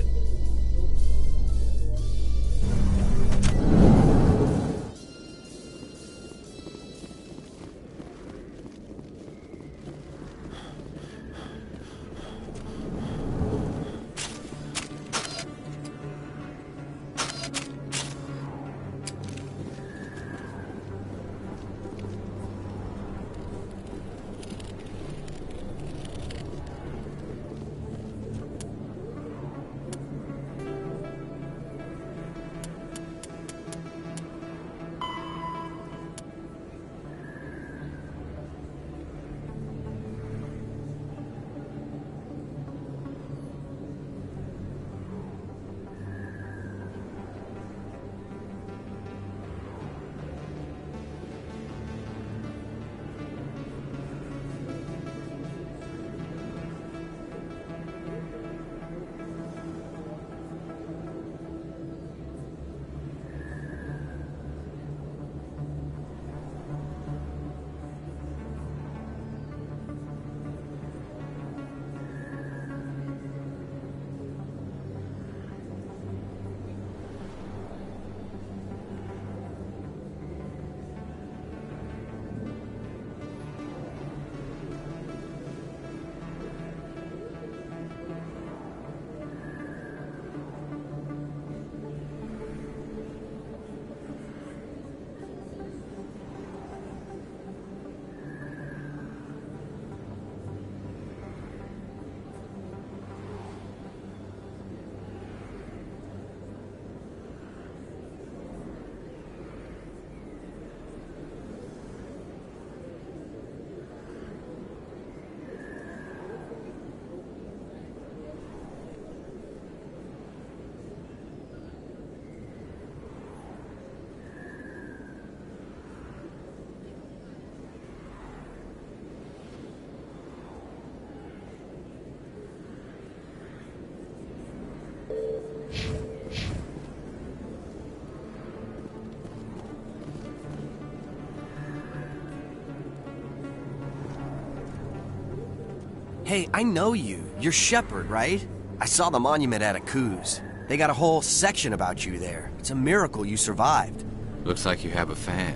Hey, I know you. You're Shepard, right? I saw the monument at Akuz. They got a whole section about you there. It's a miracle you survived. Looks like you have a fan.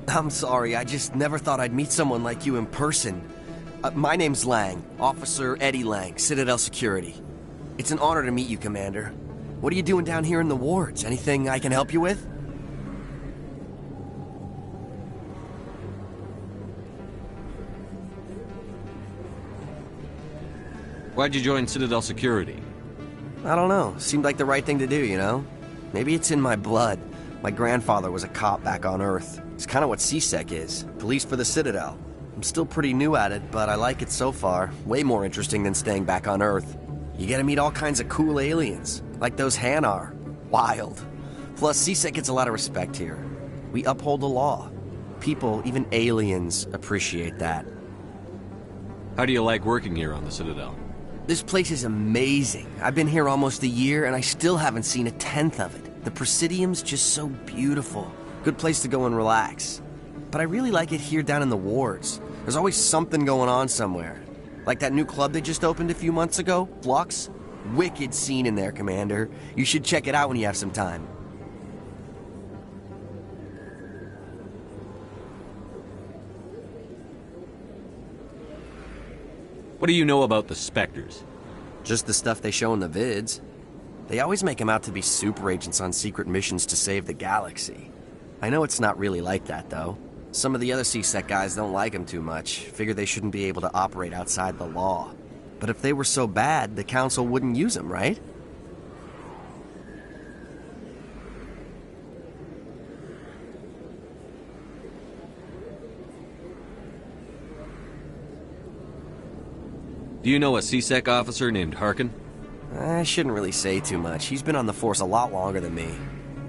I'm sorry, I just never thought I'd meet someone like you in person. My name's Lang, Officer Eddie Lang, Citadel Security. It's an honor to meet you, Commander. What are you doing down here in the wards? Anything I can help you with? Why'd you join Citadel Security? I don't know. Seemed like the right thing to do, you know? Maybe it's in my blood. My grandfather was a cop back on Earth. It's kind of what CSEC is. Police for the Citadel. I'm still pretty new at it, but I like it so far. Way more interesting than staying back on Earth. You get to meet all kinds of cool aliens, like those Hanar. Wild. Plus, CSEC gets a lot of respect here. We uphold the law. People, even aliens, appreciate that. How do you like working here on the Citadel? This place is amazing. I've been here almost a year, and I still haven't seen a tenth of it. The Presidium's just so beautiful. Good place to go and relax. But I really like it here down in the wards. There's always something going on somewhere. Like that new club they just opened a few months ago, Flux. Wicked scene in there, Commander. You should check it out when you have some time. What do you know about the Spectres? Just the stuff they show in the vids. They always make them out to be super agents on secret missions to save the galaxy. I know it's not really like that, though. Some of the other CSEC guys don't like them too much, figure they shouldn't be able to operate outside the law. But if they were so bad, the Council wouldn't use them, right? Do you know a CSEC officer named Harkin? I shouldn't really say too much. He's been on the force a lot longer than me.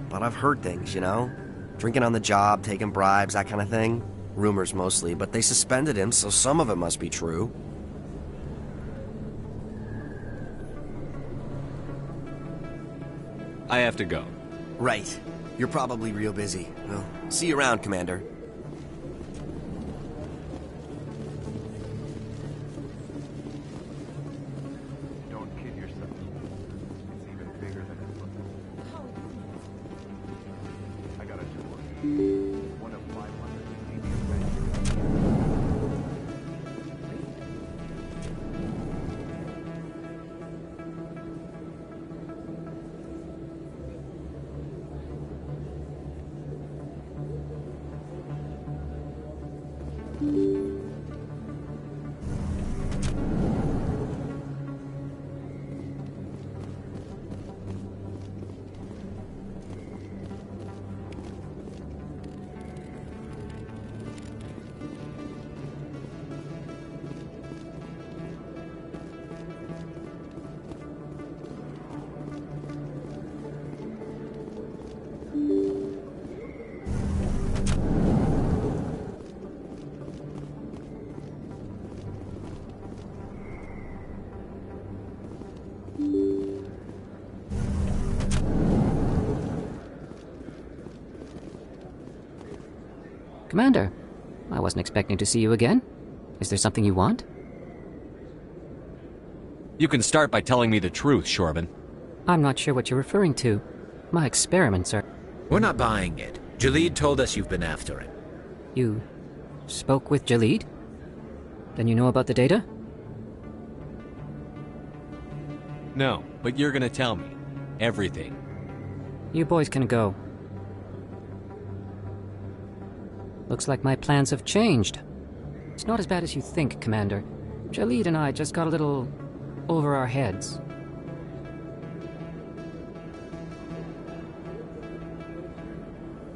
But I've heard things, you know? Drinking on the job, taking bribes, that kind of thing. Rumors mostly, but they suspended him, so some of it must be true. I have to go. Right. You're probably real busy. Well, see you around, Commander. Commander, I wasn't expecting to see you again. Is there something you want? You can start by telling me the truth, Shorban. I'm not sure what you're referring to. My experiments are... We're not buying it. Jalid told us you've been after it. You spoke with Jalid? Then you know about the data? No, but you're gonna tell me. Everything. You boys can go. Looks like my plans have changed. It's not as bad as you think, Commander. Jalid and I just got a little over our heads.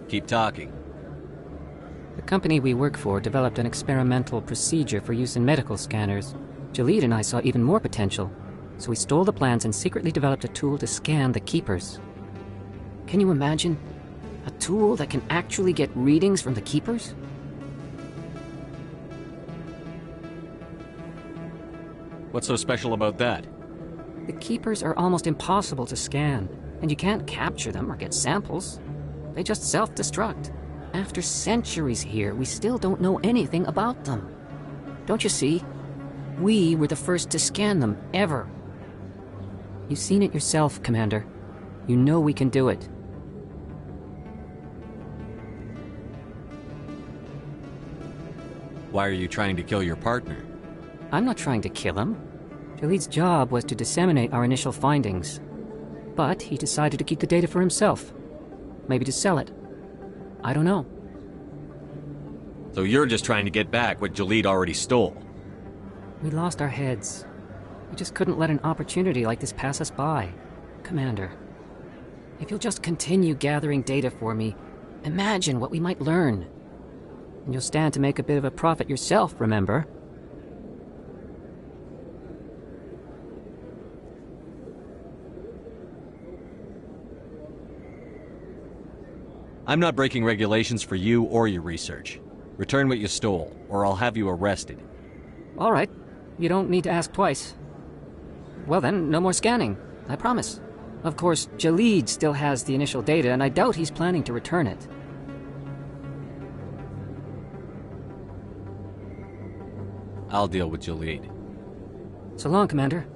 Keep talking. The company we work for developed an experimental procedure for use in medical scanners. Jalid and I saw even more potential, so we stole the plans and secretly developed a tool to scan the Keepers. Can you imagine? A tool that can actually get readings from the Keepers? What's so special about that? The Keepers are almost impossible to scan, and you can't capture them or get samples. They just self-destruct. After centuries here, we still don't know anything about them. Don't you see? We were the first to scan them, ever. You've seen it yourself, Commander. You know we can do it. Why are you trying to kill your partner? I'm not trying to kill him. Jaleed's job was to disseminate our initial findings. But he decided to keep the data for himself. Maybe to sell it. I don't know. So you're just trying to get back what Jaleed already stole? We lost our heads. We just couldn't let an opportunity like this pass us by. Commander, if you'll just continue gathering data for me, imagine what we might learn. And you'll stand to make a bit of a profit yourself, remember? I'm not breaking regulations for you or your research. Return what you stole, or I'll have you arrested. All right. You don't need to ask twice. Well then, no more scanning. I promise. Of course, Jaleed still has the initial data, and I doubt he's planning to return it. I'll deal with Jaleed. So long, Commander.